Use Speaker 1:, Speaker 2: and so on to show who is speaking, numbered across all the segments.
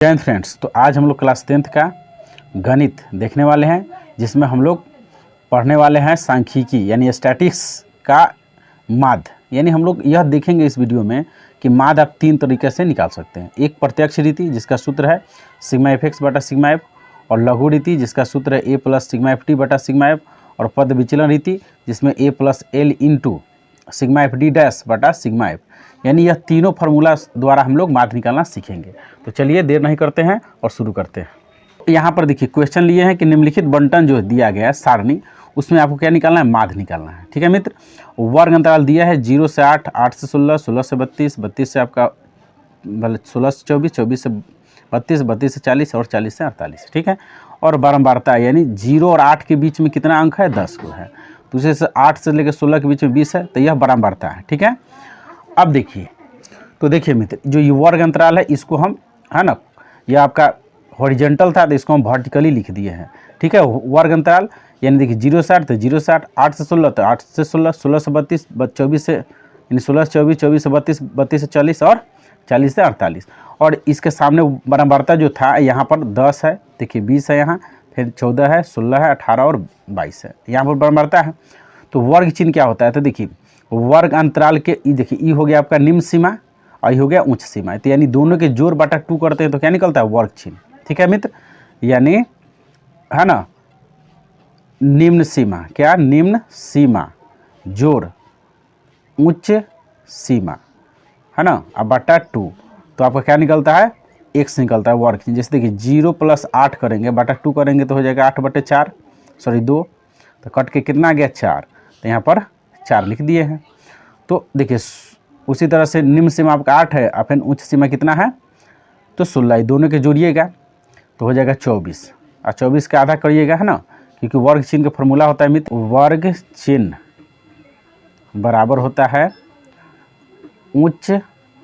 Speaker 1: जय फ्रेंड्स, तो आज हम लोग क्लास 10th का गणित देखने वाले हैं, जिसमें हम लोग पढ़ने वाले हैं सांख्यिकी यानी स्टैटिक्स का माध्य। यानी हम लोग यह देखेंगे इस वीडियो में कि माध्य आप तीन तरीके से निकाल सकते हैं। एक प्रत्यक्ष रीति जिसका सूत्र है सिग्मा एफ एक्स बटा सिग्मा एफ, और लघु रीति जिसका सूत्र है A plus sigma F T बटा सिग्मा एफ, और पद विचलन रीति जिसमें A plus L into sigma F D dash बटा सिग्मा एफ। यानी यह तीनों फार्मूला द्वारा हम लोग माध्य निकालना सीखेंगे। तो चलिए देर नहीं करते हैं और शुरू करते हैं। यहाँ पर देखिए क्वेश्चन लिए हैं कि निम्नलिखित बंटन जो दिया गया है सारणी, उसमें आपको क्या निकालना है? माध्य निकालना है। ठीक है मित्र। वर्ग अंतराल दिया है 0 से 8, 8 से 16, 16 से 32, 32 से आपका 16 से 24, 24 से 32, 32 से 40 और 40 से 48। ठीक है। और बारंबारता यानी 0 और 8 के बीच में कितना अंक है? 10 को है। दूसरे से 8 से लेकर 16 के बीच में 20 है, तो यह बारंबारता है। ठीक है। अब देखिए, तो देखिए मित्र, जो ये वर्ग अंतराल है इसको हम, है ना, ये आपका हॉरिजॉन्टल था तो इसको हम वर्टिकली लिख दिए हैं। ठीक है। वर्ग अंतराल यानी देखिए 0 से 8 तो 0 से 8, 8 से 16 तो 8 से 16, 16 से 32, 24 से यानी 16 से 24, 24 से 32, 32 से 40 और 40 से 48। और इसके सामने बारंबारता जो था यहाँ पर 10 है, देखिए 20 है यहाँ, फिर 14 है, 16 है, 18 और 22 है, यहाँ पर बारंबारता है। तो वर्ग चिन्ह क्या होता है? तो देखिए वर्ग अंतराल के देखिए ई हो गया आपका निम्न सीमा और ई हो गया उच्च सीमा। तो यानी दोनों के जोड़ बटा 2 करते हैं तो क्या निकलता है? वर्ग चिन्ह। ठीक है मित्र। यानी है ना, निम्न सीमा, क्या? निम्न सीमा जोड़ उच्च सीमा, है ना, अब बटा 2, तो आपका क्या निकलता है? x निकलता है वर्ग चिन्ह। जैसे देखिए 0 + 8 करेंगे बटा 2 करेंगे तो हो जाएगा 8/4, सॉरी 2, तो कट के कितना आ गया? 4, तो यहाँ पर 4 लिख दिए हैं। तो देखिए उसी तरह से निम्न सीमा आपका 8 है और फिर उच्च सीमा कितना है? तो 16, दोनों के जोड़िएगा तो हो जाएगा 24, और 24 का आधा करिएगा, है ना, क्योंकि वर्ग चिन्ह का फॉर्मूला होता है मित्र, वर्ग चिन्ह बराबर होता है उच्च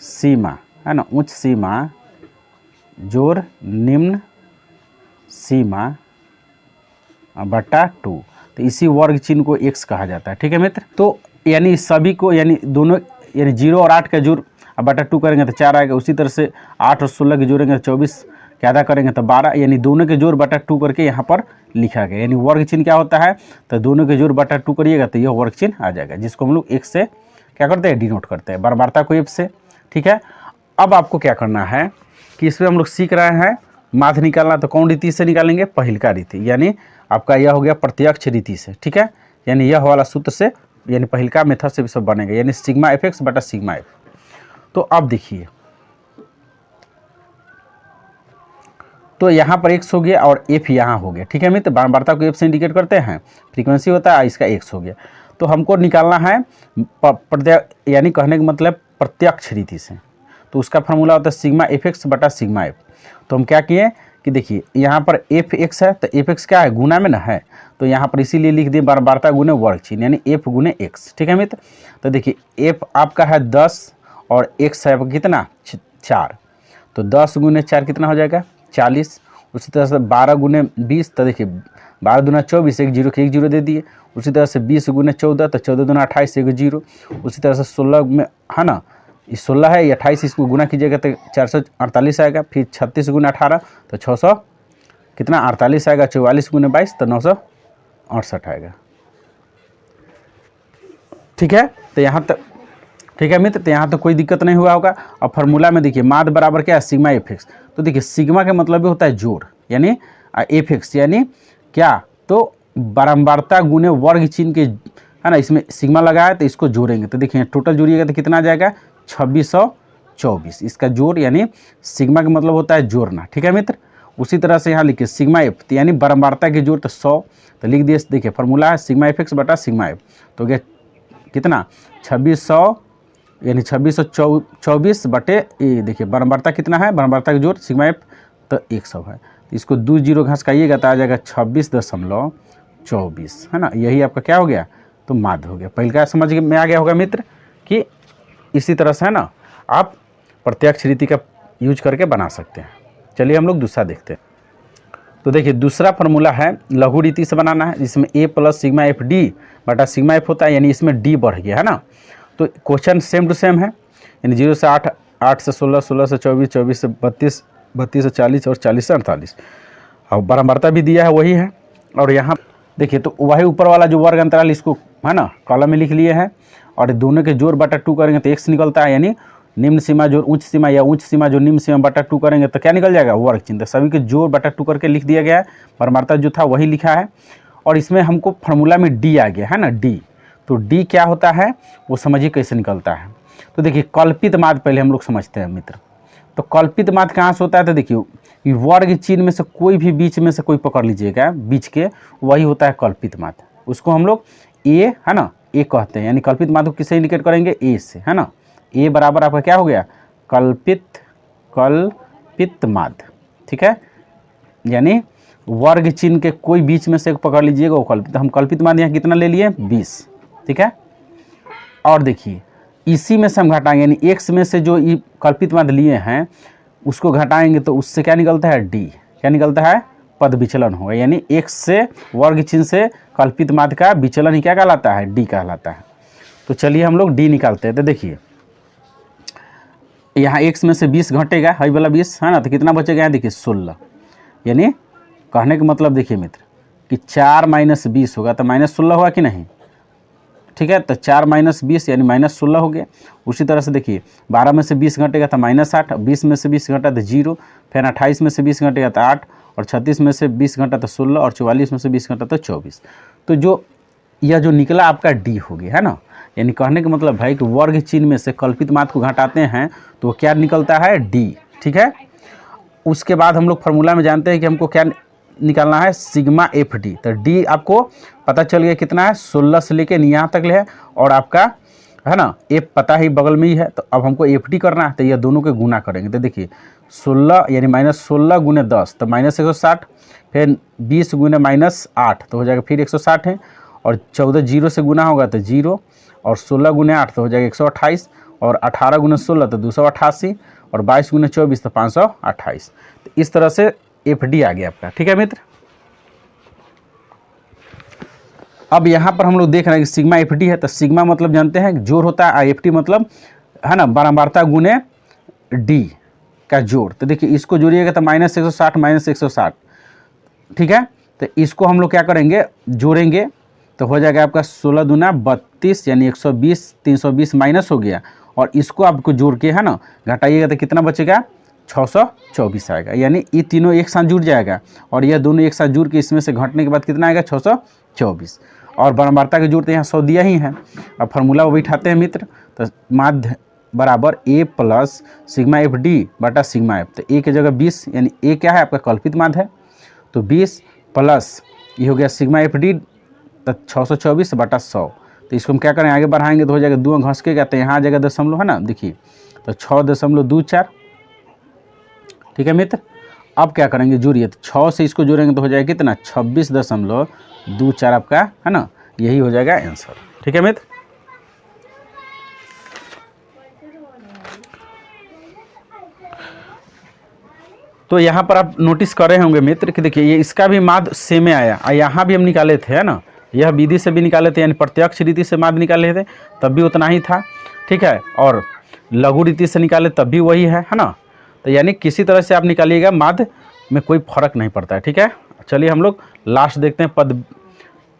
Speaker 1: सीमा, है ना, उच्च सीमा जोड़ निम्न सीमा बटा 2। तो इसी वर्ग चिन्ह को x कहा जाता है। ठीक है मित्र। तो यानी सभी को, यानी दोनों, यानी 0 और 8 का जोड़ अब बटा 2 करेंगे तो 4 आएगा। उसी तरह से 8 और 16 के जोड़ेंगे तो 24 के आधा करेंगे तो 12, यानी दोनों के जोड़ बटा 2 करके यहाँ पर लिखा गया। यानी वर्ग चिन्ह क्या होता है? तो दोनों के जोड़ बटा 2 करिएगा तो यह वर्ग चिन्ह आ जाएगा, जिसको हम लोग x से क्या करते हैं? डिनोट करते हैं, बारंबारता को f से। ठीक है। अब आपको क्या करना है कि इसमें हम लोग सीख रहे हैं माध्य निकालना, तो कौन रीति से निकालेंगे? पहिलका रीति, यानी आपका यह हो गया प्रत्यक्ष रीति से। ठीक है। यानी यह वाला सूत्र से, यानी पहिलका मेथड से भी सब बनेगा, यानी सिग्मा एफ एक्स बटा सिग्मा एफ। तो अब देखिए, तो यहाँ पर x हो गया और f यहाँ हो गया। ठीक है मित्र। बारंबारता को f से इंडिकेट करते हैं, फ्रीक्वेंसी होता है, इसका x हो गया। तो हमको निकालना है यानी कहने का मतलब प्रत्यक्ष रीति से, तो उसका फार्मूला होता है सिग्मा एफ एक्स बटा सिग्मा एफ। तो हम क्या किए कि देखिए यहाँ पर एफ एक्स है, तो एफ एक्स क्या है? गुना में ना है, तो यहाँ पर इसीलिए लिख दिए बारंबारता गुने वर्ग चिन्ह, यानी एफ गुने एक्स। ठीक है मित्र। तो देखिए एफ आपका है 10 और एक्स है आपका कितना? 4, तो 10 गुने 4 कितना हो जाएगा? 40। उसी तरह से 12 गुने 20, तो देखिए 12 दूना 24, एक जीरो के एक जीरो दे दिए। उसी तरह से 20 गुने 14, तो 14 दूना 28, एक जीरो। उसी तरह से 16 में, है ना, ये 16 है, ये 28, इसको गुना कीजिएगा तो 448 आएगा। फिर 36 गुना 18 तो 600 कितना? 48 आएगा। 44 गुने 22 तो 968 आएगा। ठीक है। तो यहाँ तक ठीक है मित्र। तो यहाँ तो कोई दिक्कत नहीं हुआ होगा। और फार्मूला में देखिए माध्य बराबर क्या है? Sigma F x. तो देखिए सिग्मा का मतलब भी होता है जोड़, यानी एफ एक्स यानी क्या? तो बारंबारता गुने वर्ग चिन्ह के, है ना, इसमें सिग्मा लगाया तो इसको जोड़ेंगे तो देखिए टोटल जोड़िएगा तो कितना आ जाएगा? 2624। इसका जोड़, यानी सिग्मा का मतलब होता है जोड़ना। ठीक है मित्र। उसी तरह से यहाँ लिखिए सिग्मा एफ, तो यानी बारंबारता के जोड़ तो 100, तो लिख दिए। देखिए फार्मूला है सिग्मा एफ एक्स बटा सिग्मा एफ, तो गया कितना? 2600, यानी 2624 बटे ये, देखिए बारंबारता कितना है? बारंबारता के जोड़ सिग्मा एफ तो 100 है, तो इसको 2 जीरो घास खाइएगा तो आ जाएगा 26.24, है ना। यही आपका क्या हो गया? तो माध्य हो गया। पहले क्या समझ में आ गया होगा मित्र कि इसी तरह से, है ना, आप प्रत्यक्ष रीति का यूज करके बना सकते हैं। चलिए हम लोग दूसरा देखते हैं। तो देखिए दूसरा फार्मूला है लघु रीति से बनाना है, जिसमें a plus sigma F D बटा सिग्मा एफ होता है, यानी इसमें d बढ़ गया, है ना। तो क्वेश्चन सेम टू सेम है, यानी 0 से 8, 8 से 16, 16 से 24, 24 से 32, 32 से 40 और 40 से 48। और बारंबारता भी दिया है वही है। और यहाँ देखिए तो वही ऊपर वाला जो वर्ग अंतराल इसको है ना कॉलम में लिख लिए हैं, और दोनों के जोड़ बटा 2 करेंगे तो x निकलता है, यानी निम्न सीमा जो उच्च सीमा या उच्च सीमा जो निम्न सीमा बटा 2 करेंगे तो क्या निकल जाएगा, वर्ग चिन्ह। सभी के जोड़ बटा 2 करके लिख दिया गया है, बारंबारता जो था वही लिखा है। और इसमें हमको फार्मूला में डी आ गया है ना, डी। तो डी क्या होता है वो समझिए कैसे निकलता है। तो देखिए कल्पित माध्य पहले हम लोग समझते हैं मित्र। तो कल्पित माध्य कहाँ से होता है, तो देखिए वर्ग चिन्ह में से कोई भी बीच में से कोई पकड़ लीजिएगा बीच के, वही होता है कल्पित माध्य। उसको हम लोग ए है ना ए कहते हैं, यानी कल्पित माध्य को किससे इंडिकेट करेंगे, ए से, है ना। ए बराबर आपका क्या हो गया, कल्पित माध्य, ठीक है। यानी वर्ग चिन्ह के कोई बीच में से पकड़ लीजिएगा वो कल्पित। हम कल्पित माध्य यहाँ कितना ले लिए, 20, ठीक है। और देखिए इसी में से हम घटाएंगे, यानी x में से जो ये कल्पित माध्य लिए हैं उसको घटाएंगे तो उससे क्या निकलता है, डी। क्या निकलता है, पद विचलन होगा। यानी x से वर्ग चिन्ह से कल्पित माध्य का विचलन ही क्या कहलाता है, डी कहलाता है। तो चलिए हम लोग डी निकालते हैं। तो देखिए यहाँ x में से 20 घटेगा, हाई वाला 20 है ना, तो कितना बचेगा यहाँ देखिए 16। यानी कहने का मतलब देखिए मित्र कि 4 - 20 होगा तो -16 होगा कि नहीं, ठीक है। तो 4 - 20 यानी -16 हो गया। उसी तरह से देखिए 12 में से 20 घटेगा तो -8, 20 में से 20 घटा तो 0, फिर 28 में से 20 घटेगा तो 8, और 36 में से 20 घटा तो 16, और 44 में से 20 घटा तो 24। तो जो यह जो निकला आपका डी हो गया, है ना। यानी कहने का मतलब भाई कि वर्ग चिन्ह में से कल्पित माध्य को घटाते हैं तो क्या निकलता है, डी, ठीक है। उसके बाद हम लोग फार्मूला में जानते हैं कि हमको क्या निकालना है, सिग्मा एफ डी। तो डी आपको पता चल गया कितना है, 16 से लेके यहाँ तक ले है, और आपका है ना एफ पता ही बगल में ही है। तो अब हमको एफ डी करना है, तो ये दोनों के गुना करेंगे। तो देखिए 16 यानी -16 गुने 10 तो -160, फिर 20 गुने -8 तो हो जाएगा फिर 160 है, और 14 0 से गुना होगा तो 0, और 16 गुने 8 तो हो जाएगा 128, और 18 गुने 16 तो 288, और 22 गुने 24 तो 528। तो इस तरह से एफ डी आ गया आपका, ठीक है मित्र। अब यहाँ पर हम लोग देख रहे हैं कि सिग्मा एफ डी है, तो सिग्मा मतलब जानते हैं जोड़ होता है, एफ डी मतलब है ना बारंबारता गुने डी का जोड़। तो देखिए इसको जोड़िएगा तो -160 -160, ठीक है। तो इसको हम लोग क्या करेंगे, जोड़ेंगे तो हो जाएगा आपका 16 दूना 32 यानी 120, 320 माइनस हो गया, और इसको आपको जोड़ के है ना घटाइएगा तो कितना बचेगा, 624 आएगा। यानी ये तीनों एक साथ जुड़ जाएगा, और यह दोनों एक साथ जुड़ के इसमें से घटने के बाद कितना आएगा, 624। और बारंबारता के जोड़ तो यहाँ 100 दिया ही है। अब फार्मूला वो बैठाते हैं मित्र, तो माध्य बराबर ए प्लस सिग्मा एफ डी बटा सिग्मा एफ। तो ए की जगह 20, यानी ए क्या है आपका कल्पित माध्य है, तो 20 प्लस ये हो गया सिग्मा एफ डी, तो 624 बटा 100। तो इसको हम क्या करें, आगे बढ़ाएंगे तो हो जाएगा 2 घस के, तो यहाँ आ जाएगा दशमलव, है ना। देखिए तो 6.24, ठीक है मित्र। अब क्या करेंगे, जोड़िए, तो 6 से इसको जोड़ेंगे तो हो जाएगा कितना, 26.24 आपका, है ना। यही हो जाएगा आंसर, ठीक है मित्र। तो यहाँ पर आप नोटिस कर रहे होंगे मित्र कि देखिए ये इसका भी माध्य सेम में आया, और यहाँ भी हम निकाले थे, है ना। यह विधि से भी निकाले थे, यानी प्रत्यक्ष रीति से माध्य निकाले थे तब भी उतना ही था, ठीक है। और लघु रीति से निकाले तब भी वही है ना। तो यानी किसी तरह से आप निकालिएगा, माध्य में कोई फर्क नहीं पड़ता है, ठीक है। चलिए हम लोग लास्ट देखते हैं,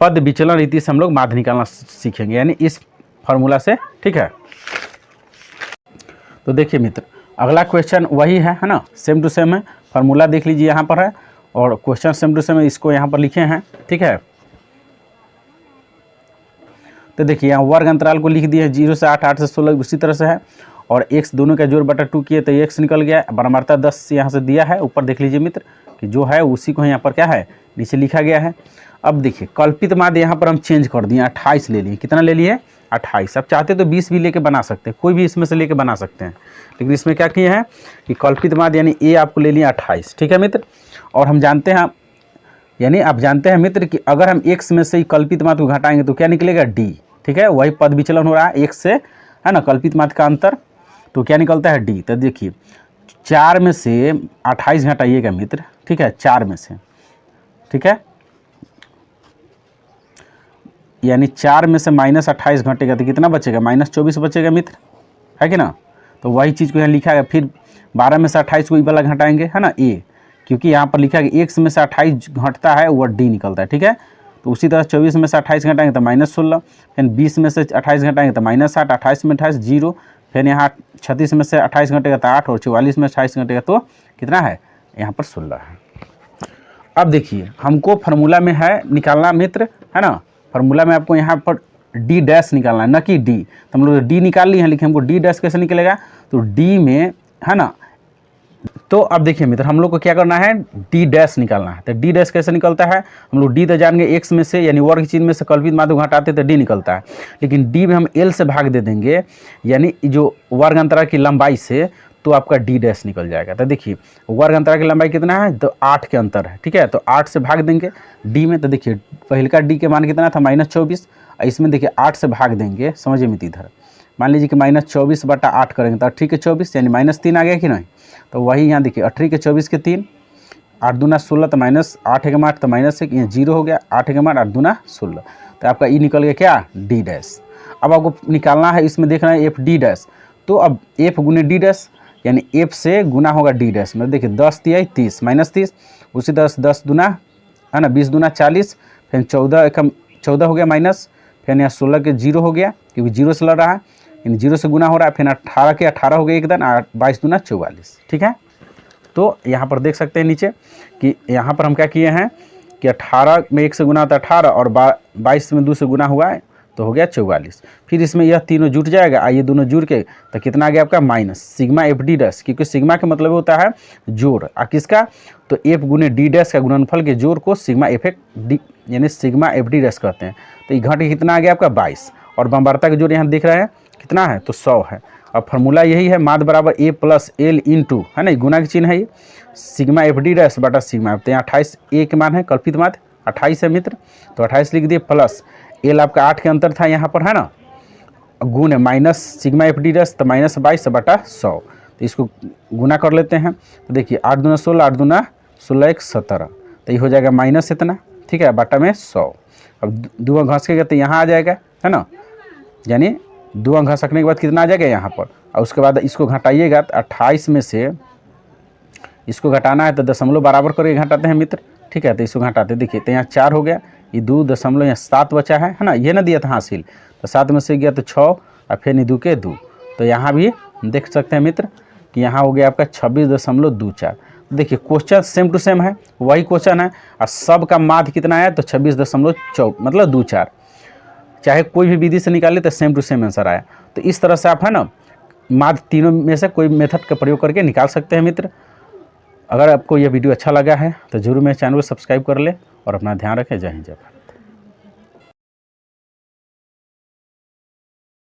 Speaker 1: पद विचलन रीति से हम लोग माध्य निकालना सीखेंगे, यानी इस फार्मूला से, ठीक है। तो देखिए मित्र अगला क्वेश्चन वही है ना, सेम टू सेम है। फार्मूला देख लीजिए यहाँ पर है, और क्वेश्चन सेम टू सेम इसको यहाँ पर लिखे हैं, ठीक है। तो देखिए यहाँ वर्ग अंतराल को लिख दिए 0 से 8, 8 से 16 उसी तरह से है, और x दोनों का जोड़ बटा 2 किए तो x निकल गया। बारंबारता 10 यहाँ से दिया है, ऊपर देख लीजिए मित्र कि जो है उसी को यहाँ पर क्या है नीचे लिखा गया है। अब देखिए कल्पित माध्य यहाँ पर हम चेंज कर दिए, 28 ले लिए। कितना ले लिए, 28। अब चाहते तो 20 भी लेके बना सकते हैं, कोई भी इसमें से लेके बना सकते हैं, लेकिन इसमें क्या किए हैं कि कल्पित माध्य यानी ए आपको ले लिया 28, ठीक है मित्र। और हम जानते हैं, यानी आप जानते हैं मित्र कि अगर हम x में से कल्पित माध्य को घटाएंगे तो क्या निकलेगा, डी, ठीक है। वही पद विचलन हो रहा है x से, है ना, कल्पित माध्य का अंतर, तो क्या निकलता है, डी। तो देखिए 4 में से 28 घटाइएगा मित्र, ठीक है, 4 में से, ठीक है। यानी 4 में से -28 घटेगा तो कितना बचेगा, -24 बचेगा मित्र, है कि ना। तो वही चीज़ को यहाँ लिखा है। फिर 12 में से 28 को ई वाला घटाएंगे, है ना, ए, क्योंकि यहाँ पर लिखा है कि x में से 28 घटता है वो d निकलता है, ठीक है। तो उसी तरह 24 में से 28 घटाएंगे तो -16, फिर 20 में से 28 घटाएंगे तो -8, 28 में 28 0, फिर यहाँ 36 में से 28 घटेगा तो 8, और 44 में 28 घटेगा तो कितना है, यहाँ पर 16 है। अब देखिए हमको फार्मूला में है निकालना मित्र, है ना, फार्मूला में आपको यहाँ पर डी डैश निकालना है, न कि डी। तो हम लोग डी निकाल लिए हैं, लेकिन हमको डी डैश कैसे निकलेगा, तो डी में, है ना। तो अब देखिए मित्र, हम लोग को क्या करना है, डी डैश निकालना है। तो डी डैश कैसे निकलता है, हम लोग डी तो जान गए, एक्स में से यानी वर्ग चिन्ह में से कल्पित माध्य घटाते तो डी निकलता है, लेकिन डी में हम एल से भाग दे देंगे, यानी जो वर्ग अंतराल की लंबाई से, तो आपका डी डैश निकल जाएगा। तो देखिए वर्ग अंतराल की लंबाई कितना है, तो 8 के अंतर है, ठीक है। तो 8 से भाग देंगे डी में, तो देखिए पहले का डी के मान कितना था, -24, इसमें देखिए 8 से भाग देंगे, समझिए मित्र इधर, मान लीजिए कि -24/8 करेंगे तो 8 के 24 यानी -3 आ गया कि नहीं। तो वही यहाँ देखिए 8 के 24 के 3, 8 दूना 16, तो -8 के 8 तो -1, ये 0 हो गया, 8 के 8 दूना 16, तो आपका ई निकल गया क्या, डी डैश। अब आपको निकालना है, इसमें देखना है एफ डी डैश। तो अब एफ गुने डी डैश, यानी एफ से गुना होगा डी डैश, मतलब देखिए 10 तिया 30 -30, उसी तरह से 10 दूना, है ना, 20 दूना 40, फिर 14 हो गया माइनस, फिर यहाँ 16 के 0 हो गया, क्योंकि 0 से लड़ रहा है, यानी 0 से गुना हो रहा है, फिर 18 के 18 हो गया एक दिन, 22 दूना 44, ठीक है। तो यहाँ पर देख सकते हैं नीचे कि यहाँ पर हम क्या किए हैं कि 18 में 1 से गुना होता है 18, और 22 में 2 से गुना हुआ है तो हो गया 44। फिर इसमें यह तीनों जुट जाएगा, ये दोनों जुड़ के तो कितना आ गया आपका, minus sigma F D dash, क्योंकि सिग्मा का मतलब होता है जोड़, किसका, तो एफ गुने डी डैश का गुणनफल के जोड़ को सिग्मा एफ डी यानी सिग्मा एफ डी डैश कहते हैं। तो ये घट कितना आ गया आपका 22, और बमबरता का जोड़ यहाँ दिख रहा है कितना है, तो 100 है। अब फार्मूला यही है, माध्य बराबर ए प्लस एल इंटू, है ना, गुना के चिन्ह है ये, सिग्मा एफ डी डैश बटा सिग्मा। तो यहाँ 28 ए के मान है, कल्पित माध्य 28 है मित्र, तो 28 लिख दिए, प्लस एल आपका 8 के अंतर था यहाँ पर, है ना, गुण है minus sigma F D dash, तो -22 बटा 100, तो इसको गुना कर लेते हैं। तो देखिए 8 दूना 16, 8 दूना 16 1 17, तो ये हो जाएगा माइनस इतना, ठीक है, बटा में 100। अब 2 घस के तो यहाँ आ जाएगा, है ना, यानी 2 घसकने के बाद कितना आ जाएगा यहाँ पर, और उसके बाद इसको घटाइएगा तो 28 में से इसको घटाना है तो दशमलव बराबर करके घटाते हैं मित्र, ठीक है। तो इसको घटाते देखिए, तो यहाँ 4 हो गया, ये 2.7 बचा है ना, ये ना दिया था हासिल, तो 7 में से गया तो 6, और फिर 2 के 2, तो यहाँ भी देख सकते हैं मित्र कि यहाँ हो गया आपका 26.24। देखिए क्वेश्चन सेम टू सेम है, वही क्वेश्चन है, और सब का माध्य कितना है, तो 26.24 मतलब 24, चाहे कोई भी विधि से निकाले तो सेम टू सेम आंसर आया। तो इस तरह से आप, है ना, माध्य तीनों में से कोई मेथड का प्रयोग करके निकाल सकते हैं मित्र। अगर आपको यह वीडियो अच्छा लगा है तो जरूर मेरे चैनल को सब्सक्राइब कर ले और अपना ध्यान रखें। जय हिंद जय भारत।